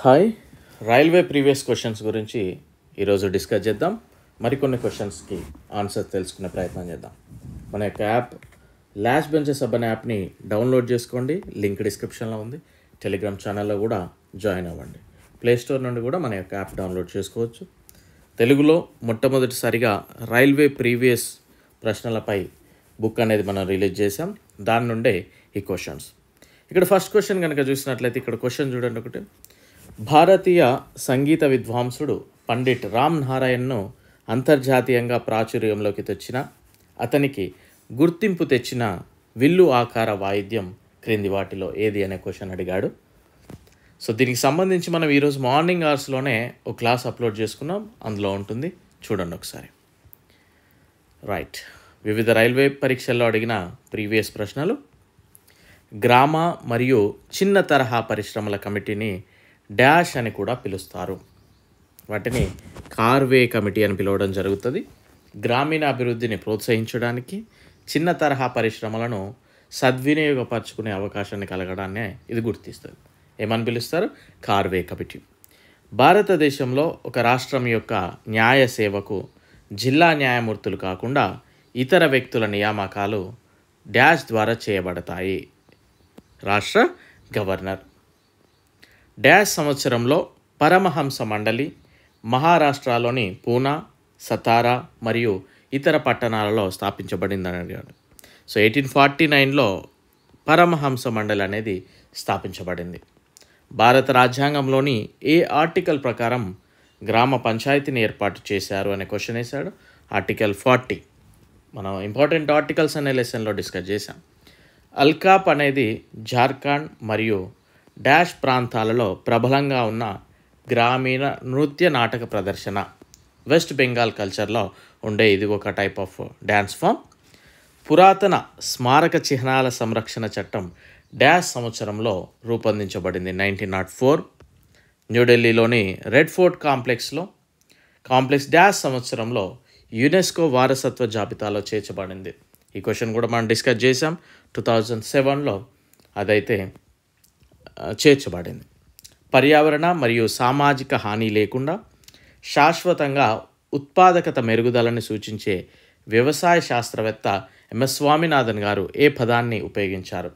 Hi, railway previous questions గురించి ఈరోజు discuss చేద్దాం. మరికొన్ని క్వశ్చన్స్కి ఆన్సర్ తెలుసుకునే ప్రయత్నం చేద్దాం. మన యొక్క యాప్ లాస్ట్ బెంచెస్ అనే యాప్ని డౌన్లోడ్ చేసుకోండి. లింక్ డిస్క్రిప్షన్లో ఉంది. టెలిగ్రామ్ ఛానల్లో కూడా జాయిన్ అవ్వండి. ప్లేస్టోర్ నుండి కూడా మన యొక్క యాప్ డౌన్లోడ్ చేసుకోవచ్చు. తెలుగులో మొట్టమొదటిసారిగా రైల్వే ప్రీవియస్ ప్రశ్నలపై బుక్ అనేది మనం రిలీజ్ చేసాం. దాని నుండే ఈ క్వశ్చన్స్. ఇక్కడ ఫస్ట్ క్వశ్చన్ కనుక చూసినట్లయితే ఇక్కడ క్వశ్చన్ చూడండి. ఒకటి, భారతీయ సంగీత విద్వాంసుడు పండిట్ రామ్ నారాయణ్ను అంతర్జాతీయంగా ప్రాచుర్యంలోకి తెచ్చిన అతనికి గుర్తింపు తెచ్చిన విల్లు ఆకార వాయిద్యం క్రింది వాటిలో ఏది అనే క్వశ్చన్ అడిగాడు. సో దీనికి సంబంధించి మనం ఈరోజు మార్నింగ్ అవర్స్లోనే ఒక క్లాస్ అప్లోడ్ చేసుకున్నాం. అందులో ఉంటుంది, చూడండి ఒకసారి. రైట్, వివిధ రైల్వే పరీక్షల్లో అడిగిన ప్రీవియస్ ప్రశ్నలు. గ్రామ మరియు చిన్న తరహా పరిశ్రమల కమిటీని డాష్ అని కూడా పిలుస్తారు. వాటిని కార్వే కమిటీ అని పిలవడం జరుగుతుంది. గ్రామీణ అభివృద్ధిని ప్రోత్సహించడానికి, చిన్న తరహా పరిశ్రమలను సద్వినియోగపరచుకునే అవకాశాన్ని కలగడాన్ని ఇది గుర్తిస్తుంది. ఏమని పిలుస్తారు? కార్వే కమిటీ. భారతదేశంలో ఒక రాష్ట్రం యొక్క న్యాయ సేవకు జిల్లా న్యాయమూర్తులు కాకుండా ఇతర వ్యక్తుల నియామకాలు డాష్ ద్వారా చేయబడతాయి. రాష్ట్ర గవర్నర్. డాష్ సంవత్సరంలో పరమహంస మండలి మహారాష్ట్రలోని పూనా, సతారా మరియు ఇతర పట్టణాలలో స్థాపించబడిందని అడిగాడు. సో 1849లో పరమహంస మండలి అనేది స్థాపించబడింది. భారత రాజ్యాంగంలోని ఏ ఆర్టికల్ ప్రకారం గ్రామ పంచాయతీని ఏర్పాటు చేశారు అనే క్వశ్చన్ వేశాడు. ఆర్టికల్ 40. మనం ఇంపార్టెంట్ ఆర్టికల్స్ అనే లెసన్లో డిస్కస్ చేశాం. అల్కాప్ అనేది జార్ఖండ్ మరియు డాష్ ప్రాంతాలలో ప్రబలంగా ఉన్న గ్రామీణ నృత్య నాటక ప్రదర్శన. వెస్ట్ బెంగాల్ కల్చర్లో ఉండే ఇది ఒక టైప్ ఆఫ్ డ్యాన్స్ ఫామ్. పురాతన స్మారక చిహ్నాల సంరక్షణ చట్టం డాష్ సంవత్సరంలో రూపొందించబడింది. 1904. న్యూఢిల్లీలోని రెడ్ ఫోర్ట్ కాంప్లెక్స్ డాష్ సంవత్సరంలో యునెస్కో వారసత్వ జాబితాలో చేర్చబడింది. ఈ క్వశ్చన్ కూడా మనం డిస్కస్ చేసాం. 2007లో అదైతే చేర్చబడింది. పర్యావరణ మరియు సామాజిక హాని లేకుండా శాశ్వతంగా ఉత్పాదకత మెరుగుదలని సూచించే వ్యవసాయ శాస్త్రవేత్త ఎంఎస్ స్వామినాథన్ గారు ఏ పదాన్ని ఉపయోగించారు?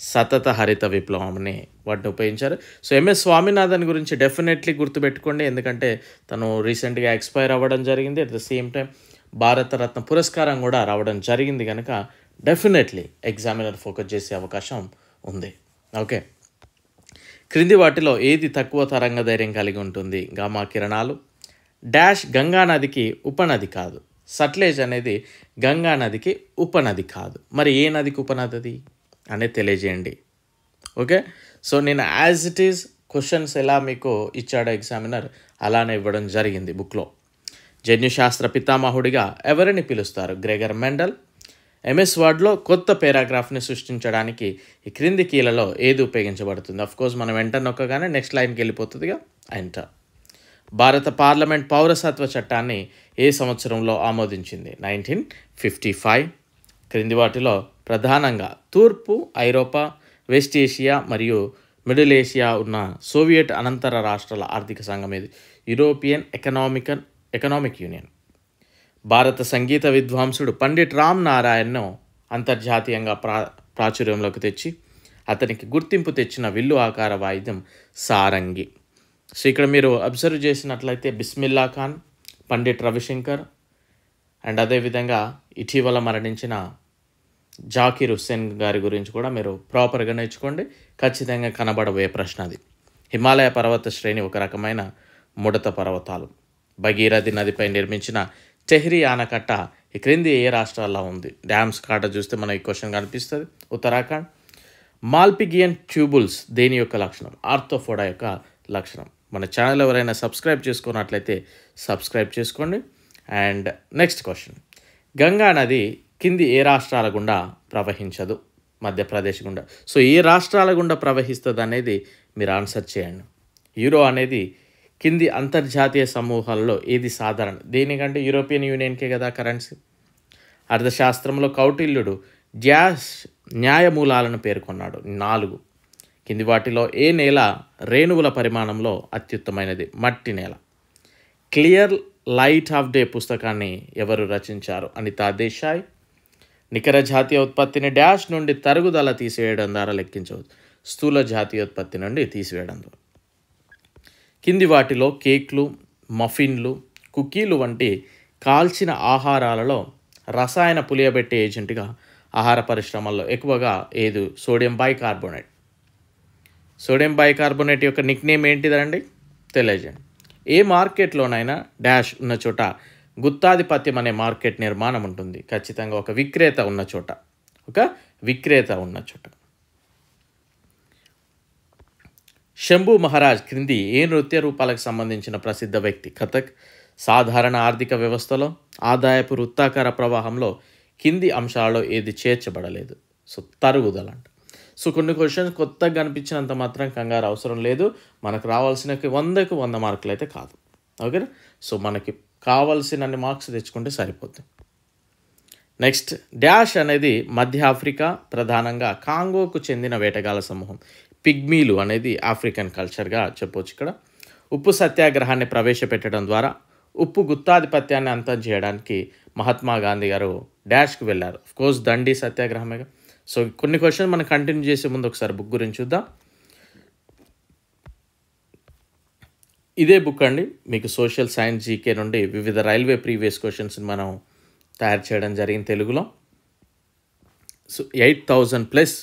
సతత హరిత విప్లవం అనే వాటిని ఉపయోగించారు. సో ఎంఎస్ స్వామినాథన్ గురించి డెఫినెట్లీ గుర్తుపెట్టుకోండి, ఎందుకంటే తను రీసెంట్గా ఎక్స్పైర్ అవ్వడం జరిగింది. At the same time Bharat Ratna పురస్కారం కూడా రావడం జరిగింది. కనుక డెఫినెట్లీ ఎగ్జామినర్ ఫోకస్ చేసే అవకాశం ఉంది. ఓకే, క్రింది వాటిలో ఏది తక్కువ తరంగ ధైర్యం కలిగి ఉంటుంది? గామా కిరణాలు. డాష్ గంగా నదికి ఉపనది కాదు. సట్లెజ్ అనేది గంగా నదికి ఉపనది కాదు. మరి ఏ నదికి ఉపనది అనేది తెలియజేయండి. ఓకే, సో నేను యాజ్ ఇట్ ఈజ్ క్వశ్చన్స్ ఎలా మీకు ఇచ్చాడో ఎగ్జామినర్ అలానే ఇవ్వడం జరిగింది బుక్లో. జన్యుశాస్త్ర పితామహుడిగా ఎవరిని పిలుస్తారు? Gregor Mendel. ఎంఎస్ వర్డ్లో కొత్త పారాగ్రాఫ్ని సృష్టించడానికి ఈ క్రింది కీలలో ఏది ఉపయోగించబడుతుంది? అఫ్కోర్స్ మనం ఎంటర్ నొక్కగానే నెక్స్ట్ లైన్కి వెళ్ళిపోతుందిగా, ఎంటర్. భారత పార్లమెంట్ పౌరసత్వ చట్టాన్ని ఏ సంవత్సరంలో ఆమోదించింది? 1955. క్రింది వాటిలో ప్రధానంగా తూర్పు ఐరోపా, వెస్ట్ ఏషియా మరియు మిడిల్ ఏషియా ఉన్న సోవియట్ అనంతర రాష్ట్రాల ఆర్థిక సంఘం ఏది? European economic union. భారత సంగీత విద్వాంసుడు పండిట్ రామ్ నారాయణ్ను అంతర్జాతీయంగా ప్రాచుర్యంలోకి తెచ్చి అతనికి గుర్తింపు తెచ్చిన విల్లు ఆకార వాయిద్యం సారంగి. సో ఇక్కడ మీరు అబ్జర్వ్ చేసినట్లయితే బిస్మిల్లా ఖాన్, పండిట్ రవిశంకర్ అండ్ అదేవిధంగా ఇటీవల మరణించిన జాకీర్ హుస్సేన్ గారి గురించి కూడా మీరు ప్రాపర్గా నేర్చుకోండి. ఖచ్చితంగా కనబడబోయే ప్రశ్న అది. హిమాలయ పర్వత శ్రేణి ఒక రకమైన ముడత పర్వతాలు. భగీరథి నదిపై నిర్మించిన తెహ్రీ ఆనకట్ట ఈ క్రింది ఏ రాష్ట్రాల్లో ఉంది? డ్యామ్స్ కాట చూస్తే మనకి ఈ క్వశ్చన్ కనిపిస్తుంది. ఉత్తరాఖండ్. మాల్పిగియన్ ట్యూబుల్స్ దేని యొక్క లక్షణం? ఆర్థోఫోడా యొక్క లక్షణం. మన ఛానల్ ఎవరైనా సబ్స్క్రైబ్ చేసుకున్నట్లయితే సబ్స్క్రైబ్ చేసుకోండి. అండ్ నెక్స్ట్ క్వశ్చన్, గంగా నది కింది ఏ రాష్ట్రాల గుండా ప్రవహించదు? మధ్యప్రదేశ్ గుండా. సో ఏ రాష్ట్రాల గుండా ప్రవహిస్తుంది అనేది మీరు ఆన్సర్ చేయండి. యూరో అనేది కింది అంతర్జాతీయ సమూహాలలో ఏది సాధారణ? దేనికంటే యూరోపియన్ యూనియన్కే కదా కరెన్సీ. అర్థశాస్త్రంలో కౌటిల్యుడు న్యాయమూలాలను పేర్కొన్నాడు. 4. కింది వాటిలో ఏ నేల రేణువుల పరిమాణంలో అత్యుత్తమైనది? మట్టి నేల. క్లియర్ లైట్ ఆఫ్ డే పుస్తకాన్ని ఎవరు రచించారు? అనితా దేశాయ్. నికర జాతీయ ఉత్పత్తిని డాష్ నుండి తరుగుదల తీసివేయడం ద్వారా లెక్కించవచ్చు. స్థూల జాతీయోత్పత్తి నుండి తీసివేయడం ద్వారా. కింది వాటిలో కేక్లు, మఫిన్లు, కుకీలు వంటి కాల్చిన ఆహారాలలో రసాయన పులియబెట్టే ఏజెంట్గా ఆహార పరిశ్రమల్లో ఎక్కువగా ఏది? Sodium bicarbonate. సోడియం బైకార్బోనేట్ యొక్క నిక్నేమ్ ఏంటిదండి? తెలియజేయండి. ఏ మార్కెట్లోనైనా డాష్ ఉన్న చోట గుత్తాధిపత్యం అనే మార్కెట్ నిర్మాణం ఉంటుంది. ఖచ్చితంగా ఒక విక్రేత ఉన్న చోట. శంభు మహారాజ్ క్రింది ఏ నృత్య రూపాలకు సంబంధించిన ప్రసిద్ధ వ్యక్తి? కథక్. సాధారణ ఆర్థిక వ్యవస్థలో ఆదాయపు వృత్తాకార ప్రవాహంలో కింది అంశాలలో ఏది చేర్చబడలేదు? తరుగుదల అంట. కొన్ని క్వశ్చన్స్ కొత్తగా కనిపించినంత మాత్రం కంగారు అవసరం లేదు. మనకు రావాల్సిన 100కు 100 మార్కులు అయితే కాదు. ఓకేనా? మనకి కావాల్సినన్ని మార్క్స్ తెచ్చుకుంటే సరిపోతుంది. నెక్స్ట్, డాష్ అనేది మధ్య ఆఫ్రికా, ప్రధానంగా కాంగోకు చెందిన వేటగాళ్ళ సమూహం. పిగ్మీలు అనేది ఆఫ్రికన్ కల్చర్గా చెప్పవచ్చు. ఇక్కడ ఉప్పు సత్యాగ్రహాన్ని ప్రవేశపెట్టడం ద్వారా ఉప్పు గుత్తాధిపత్యాన్ని అంతం చేయడానికి మహాత్మా గాంధీ గారు డాష్కి వెళ్ళారు. కోర్స్ దండి సత్యాగ్రహమేగా. కొన్ని క్వశ్చన్ మనం కంటిన్యూ చేసే ముందు ఒకసారి బుక్ గురించి చూద్దాం. ఇదే బుక్ అండి, మీకు సోషల్ సైన్స్ జీకే నుండి వివిధ రైల్వే ప్రీవియస్ క్వశ్చన్స్ని మనం తయారు చేయడం జరిగింది తెలుగులో. 8,000+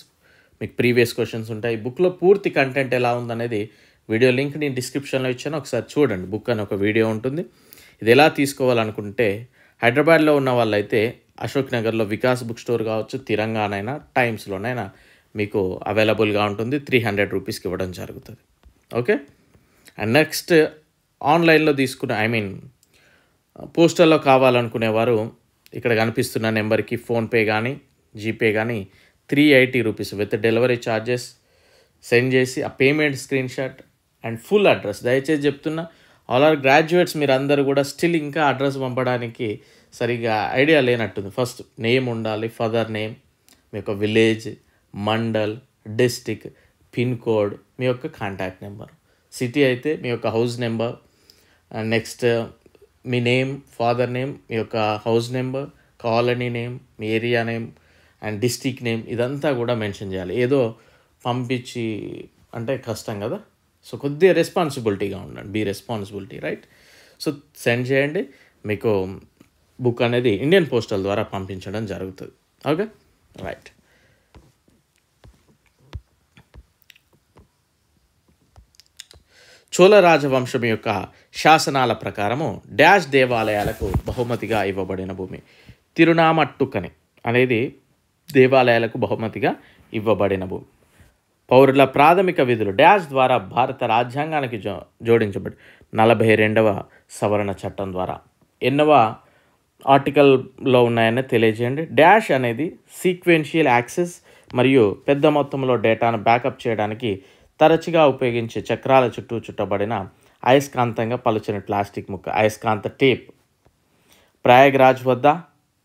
మీకు ప్రీవియస్ క్వశ్చన్స్ ఉంటాయి. బుక్లో పూర్తి కంటెంట్ ఎలా ఉందనేది వీడియో లింక్ నేను డిస్క్రిప్షన్లో ఇచ్చాను, ఒకసారి చూడండి. బుక్ అని ఒక వీడియో ఉంటుంది. ఇది ఎలా తీసుకోవాలనుకుంటే హైదరాబాద్లో ఉన్న వాళ్ళైతే అశోక్ నగర్లో వికాస్ బుక్ స్టోర్ కావచ్చు, తిరంగానైనా టైమ్స్లోనైనా మీకు అవైలబుల్గా ఉంటుంది. 300 రూపీస్కి ఇవ్వడం జరుగుతుంది. ఓకే. అండ్ నెక్స్ట్, ఆన్లైన్లో తీసుకున్న పోస్టల్లో కావాలనుకునేవారు ఇక్కడ కనిపిస్తున్న నెంబర్కి ఫోన్పే కానీ జీపే కానీ 380 rupees with delivery charges send చేసి ఆ payment screen shot and full address, దయచేసి చెప్తున్నా, ఆల్ ఆర్ గ్రాడ్యుయేట్స్ మీరు అందరూ కూడా స్టిల్ ఇంకా అడ్రస్ పంపడానికి సరిగా ఐడియా లేనట్టుంది. ఫస్ట్ నేమ్ ఉండాలి, ఫాదర్ నేమ్, మీ యొక్క village, mandal, district, pin code, మీ యొక్క కాంటాక్ట్ నెంబర్. సిటీ అయితే మీ యొక్క హౌస్ నెంబర్, అండ్ నెక్స్ట్ మీ నేమ్, ఫాదర్ నేమ్, మీ యొక్క హౌస్ నెంబర్, కాలనీ నేమ్, మీ area name and district name, ఇదంతా కూడా మెన్షన్ చేయాలి. ఏదో పంపించి అంటే కష్టం కదా. కొద్దిగా రెస్పాన్సిబిలిటీగా ఉండండి. Be responsibility, right? సెండ్ చేయండి. మీకు బుక్ అనేది ఇండియన్ పోస్టల్ ద్వారా పంపించడం జరుగుతుంది. Okay, right. చోళ రాజవంశం యొక్క శాసనాల ప్రకారము డాష్ దేవాలయాలకు బహుమతిగా ఇవ్వబడిన భూమి? తిరునామట్టుకని అనేది దేవాలయాలకు బహుమతిగా ఇవ్వబడిన భూమి. పౌరుల ప్రాథమిక విధులు డాష్ ద్వారా భారత రాజ్యాంగానికి జోడించబడి 42వ సవరణ చట్టం ద్వారా ఎన్నవ ఆర్టికల్లో ఉన్నాయని తెలియజేయండి. డాష్ అనేది సీక్వెన్షియల్ యాక్సెస్ మరియు పెద్ద మొత్తంలో డేటాను బ్యాకప్ చేయడానికి తరచుగా ఉపయోగించే చక్రాల చుట్టూ చుట్టబడిన అయస్కాంతంగా పలుచని ప్లాస్టిక్ ముక్క, అయస్కాంత టేప్. ప్రయాగ్రాజ్ వద్ద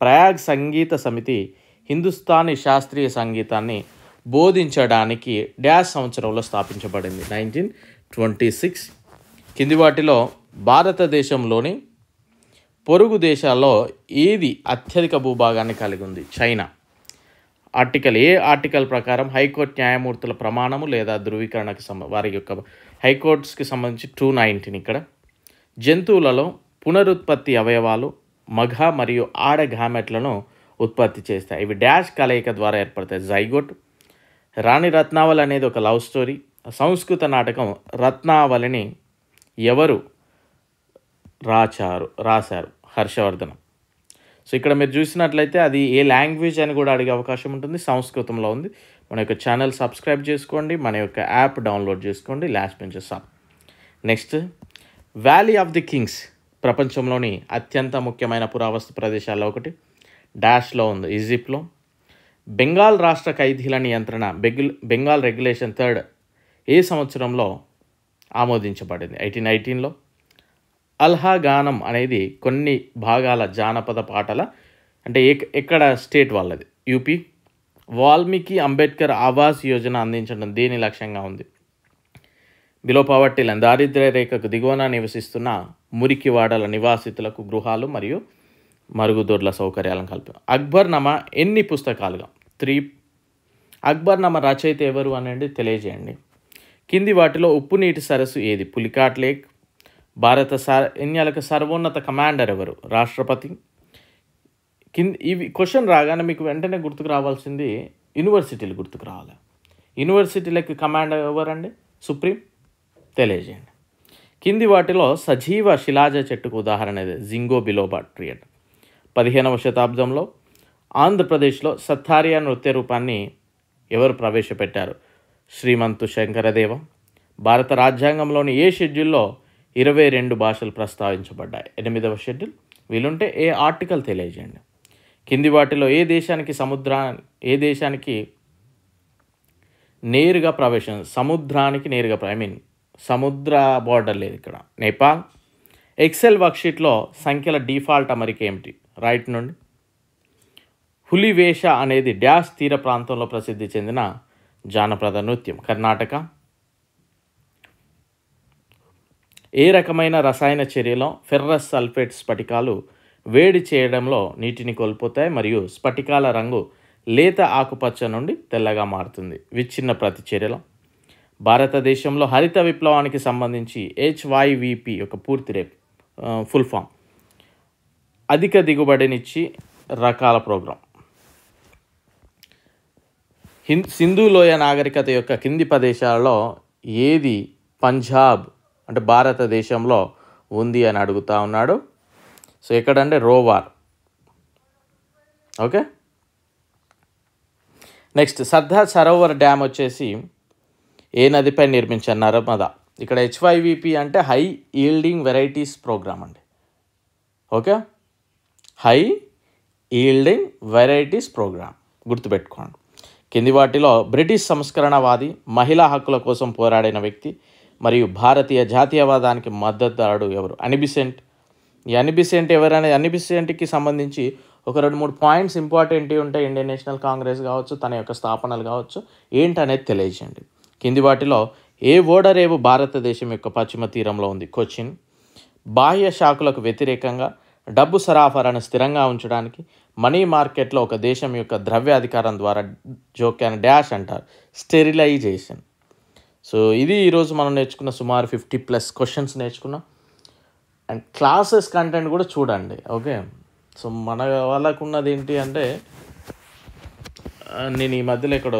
ప్రయాగ్ సంగీత సమితి హిందుస్థానీ శాస్త్రీయ సంగీతాన్ని బోధించడానికి డాష్ సంవత్సరంలో స్థాపించబడింది? 1926. కింది వాటిలో భారతదేశంలోని పొరుగు దేశాల్లో ఏది అత్యధిక భూభాగాన్ని కలిగి ఉంది? చైనా. ఏ ఆర్టికల్ ప్రకారం హైకోర్టు న్యాయమూర్తుల ప్రమాణము లేదా ధృవీకరణకు వారి యొక్క హైకోర్ట్స్కి సంబంధించి 219. ఇక్కడ జంతువులలో పునరుత్పత్తి అవయవాలు మగ మరియు ఆడ గ్యామెట్లను ఉత్పత్తి చేస్తాయి. ఇవి డాష్ కలయిక ద్వారా ఏర్పడతాయి. జైగోట్. రాణి రత్నావళి అనేది ఒక లవ్ స్టోరీ. సంస్కృత నాటకం రత్నావళిని ఎవరు రాశారు? హర్షవర్ధనం. ఇక్కడ మీరు చూసినట్లయితే అది ఏ లాంగ్వేజ్ అని కూడా అడిగే అవకాశం ఉంటుంది. సంస్కృతంలో ఉంది. మన యొక్క ఛానల్ సబ్స్క్రైబ్ చేసుకోండి, మన యొక్క యాప్ డౌన్లోడ్ చేసుకోండి, last benches up. Next, valley of the Kings ప్రపంచంలోని అత్యంత ముఖ్యమైన పురావస్తు ప్రదేశాల్లో ఒకటి. డాష్లో ఉంది, ఈజిప్ట్లో. బెంగాల్ రాష్ట్ర ఖైదీల నియంత్రణ బెంగాల్ రెగ్యులేషన్ 3 ఏ సంవత్సరంలో ఆమోదించబడింది? 1818లో. అల్హాగానం అనేది కొన్ని భాగాల జానపద పాటల అంటే ఎక్కడ స్టేట్ వాళ్ళది? యూపీ. వాల్మీకి అంబేద్కర్ ఆవాస్ యోజన అందించడం దేని లక్ష్యంగా ఉంది? బిలో పవర్టీ లైన్, దారిద్ర్య రేఖకు దిగువన నివసిస్తున్న మురికివాడల నివాసితులకు గృహాలు మరియు మరుగుదొడ్ల సౌకర్యాలను కల్పి. అక్బర్నామా ఎన్ని పుస్తకాలుగా? 3. అక్బర్నామా రచయిత ఎవరు అనేది తెలియజేయండి. కింది వాటిలో ఉప్పు నీటి సరస్సు ఏది? పులికాట్ లేక్. భారత సైన్యాలకు సర్వోన్నత కమాండర్ ఎవరు? రాష్ట్రపతి. ఇవి క్వశ్చన్ రాగానే మీకు వెంటనే గుర్తుకు రావాల్సింది యూనివర్సిటీలు గుర్తుకు రావాలి. యూనివర్సిటీలకు కమాండర్ ఎవరండి? సుప్రీం. తెలియజేయండి. కింది వాటిలో సజీవ శిలాజ చెట్టుకు ఉదాహరణ ఏది? Ginkgo biloba tree. 15వ శతాబ్దంలో ఆంధ్రప్రదేశ్లో సత్తారియా నృత్య రూపాన్ని ఎవరు ప్రవేశపెట్టారు? శ్రీమంతు శంకరదేవ. భారత రాజ్యాంగంలోని ఏ షెడ్యూల్లో 22 భాషలు ప్రస్తావించబడ్డాయి? 8వ షెడ్యూల్. వీలుంటే ఏ ఆర్టికల్ తెలియజేయండి. కింది వాటిలో ఏ దేశానికి నేరుగా ప్రవేశం, సముద్రానికి నేరుగా సముద్ర బార్డర్ లేదు ఇక్కడ? నేపాల్. ఎక్సెల్ వర్క్షీట్లో సంఖ్యల డిఫాల్ట్ అమరిక ఏమిటి? రైట్ నుండి. హులివేష అనేది డ్యాష్ తీర ప్రాంతంలో ప్రసిద్ధి చెందిన జానపద నృత్యం? కర్ణాటక. ఏ రకమైన రసాయన చర్యలో ఫెర్రస్ సల్ఫేట్ స్ఫటికాలు వేడి చేయడంలో నీటిని కోల్పోతాయి మరియు స్ఫటికాల రంగు లేత ఆకుపచ్చ నుండి తెల్లగా మారుతుంది? విచ్ఛిన్న ప్రతిచర్యలో. భారతదేశంలో హరిత విప్లవానికి సంబంధించి HYVP యొక్క పూర్తి ఫుల్ ఫామ్? అధిక దిగుబడినిచ్చి రకాల ప్రోగ్రాం. సింధు లోయ నాగరికత యొక్క కింది ప్రదేశాలలో ఏది పంజాబ్ అంటే భారతదేశంలో ఉంది అని అడుగుతా ఉన్నాడు. సో ఎక్కడంటే రోవార్. Okay. Next, Sardar Sarovar dam వచ్చేసి ఏ నదిపై నిర్మించారు? నర్మదా. ఇక్కడ HYVP అంటే హై ఈల్డింగ్ వెరైటీస్ ప్రోగ్రామ్ అండి. Okay, high yielding varieties program గుర్తుపెట్టుకోండి. కింది వాటిలో బ్రిటిష్ సంస్కరణవాది, మహిళా హక్కుల కోసం పోరాడిన వ్యక్తి మరియు భారతీయ జాతీయవాదానికి మద్దతుదారుడు ఎవరు? అనిబిసెంట్. ఈ అనిబిసెంట్ ఎవరనే అనిబిసెంట్కి సంబంధించి ఒక 2-3 పాయింట్స్ ఇంపార్టెంట్ ఉంటాయి. ఇండియన్ నేషనల్ కాంగ్రెస్ కావచ్చు, తన యొక్క స్థాపనలు కావచ్చు, ఏంటనేది తెలియజేయండి. కింది వాటిలో ఏ ఓడరేవు భారతదేశం యొక్క పశ్చిమ తీరంలో ఉంది? కొచ్చిన్. బాహ్య షాకులకు వ్యతిరేకంగా డబ్బు సరఫరాను స్థిరంగా ఉంచడానికి మనీ మార్కెట్లో ఒక దేశం యొక్క ద్రవ్య అధికారం ద్వారా జోక్యాన్ని డాష్ అంటారు? స్టెరిలైజేషన్. సో ఇది ఈరోజు మనం నేర్చుకున్న సుమారు 50+ క్వశ్చన్స్ నేర్చుకున్నాం. అండ్ క్లాసెస్ కంటెంట్ కూడా చూడండి. ఓకే, సో మన వాళ్ళకు ఉన్నది ఏంటి అంటే, నేను ఈ మధ్యలో ఇక్కడ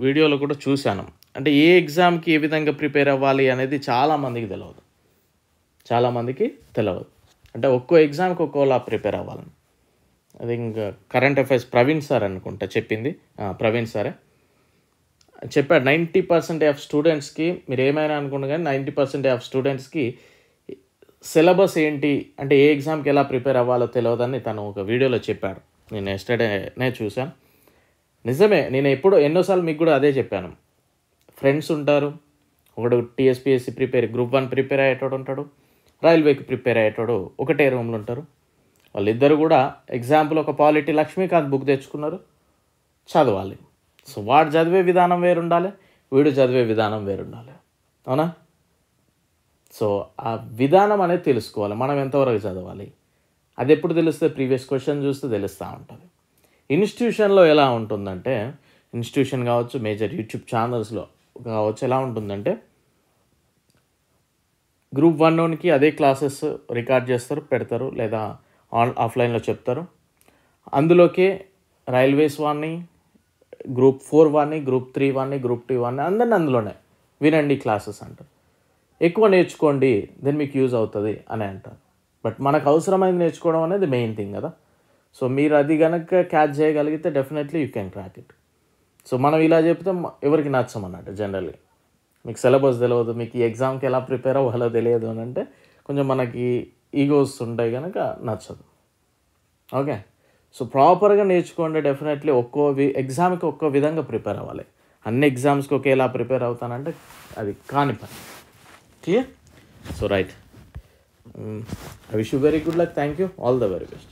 వీడియోలో కూడా చూశాను, అంటే ఏ ఎగ్జామ్కి ఏ విధంగా ప్రిపేర్ అవ్వాలి అనేది చాలామందికి తెలియదు. అంటే ఒక్కో ఎగ్జామ్కి ఒక్కోలా ప్రిపేర్ అవ్వాలని. అది ఇంకా కరెంట్ అఫైర్స్ ప్రవీణ్ సార్ అనుకుంటా చెప్పింది, ప్రవీణ్ సారే చెప్పాడు. 90% ఆఫ్ స్టూడెంట్స్కి, మీరు ఏమైనా అనుకుంటే కానీ 90% ఆఫ్ స్టూడెంట్స్కి సిలబస్ ఏంటి అంటే ఏ ఎగ్జామ్కి ఎలా ప్రిపేర్ అవ్వాలో తెలియదని తను ఒక వీడియోలో చెప్పాడు. నేను ఎస్టర్డే చూశాను. నిజమే, నేను ఎన్నోసార్లు మీకు కూడా అదే చెప్పాను. ఫ్రెండ్స్ ఉంటారు, ఒకడు TSPSC గ్రూప్ 1 ప్రిపేర్ అయ్యేటోడు ఉంటాడు, రైల్వేకి ప్రిపేర్ అయ్యేటోడు ఒకటే రూమ్లో ఉంటారు. వాళ్ళిద్దరు కూడా ఎగ్జాంపుల్ ఒక పాలిటీ లక్ష్మీకాంత్ బుక్ తెచ్చుకున్నారు, చదవాలి. సో వాడు చదివే విధానం వేరుండాలి, వీడు చదివే విధానం వేరుండాలి, అవునా? సో ఆ విధానం అనేది తెలుసుకోవాలి, మనం ఎంతవరకు చదవాలి. అది ఎప్పుడు తెలుస్తుంది? ప్రీవియస్ క్వశ్చన్ చూస్తే తెలుస్తూ ఉంటుంది. ఇన్స్టిట్యూషన్లో ఎలా ఉంటుందంటే, ఇన్స్టిట్యూషన్ కావచ్చు, మేజర్ యూట్యూబ్ ఛానల్స్లో కావచ్చు, ఎలా ఉంటుందంటే గ్రూప్ 1కి అదే క్లాసెస్ రికార్డ్ చేస్తారు, పెడతారు, లేదా ఆఫ్లైన్లో చెప్తారు. అందులోకే రైల్వేస్ వాడిని, గ్రూప్ 4 వాడిని, గ్రూప్ 3 వాడిని, గ్రూప్ 2 వాడిని అందరిని అందులోనే వినండి క్లాసెస్ అంటారు. ఎక్కువ నేర్చుకోండి, దెన్ మీకు యూజ్ అవుతుంది అని అంటారు. బట్ మనకు అవసరమైంది నేర్చుకోవడం అనేది మెయిన్ థింగ్ కదా. సో మీరు అది కనుక క్యాచ్ చేయగలిగితే definitely you can crack it. So మనం ఇలా చెప్తే ఎవరికి నచ్చమన్నట్టు. జనరల్లీ మీకు సిలబస్ తెలియదు, మీకు ఈ ఎగ్జామ్కి ఎలా ప్రిపేర్ అవ్వాలో తెలియదు అని అంటే కొంచెం మనకి ఈగోస్ ఉంటాయి కనుక నచ్చదు. ఓకే, సో ప్రాపర్గా నేర్చుకోండి. డెఫినెట్లీ ఎగ్జామ్కి ఒక్కో విధంగా ప్రిపేర్ అవ్వాలి. అన్ని ఎగ్జామ్స్కి ఒకేలా ప్రిపేర్ అవుతానంటే అది కాని పని. Clear? So right, I wish you very good luck. Thank you, all the very best.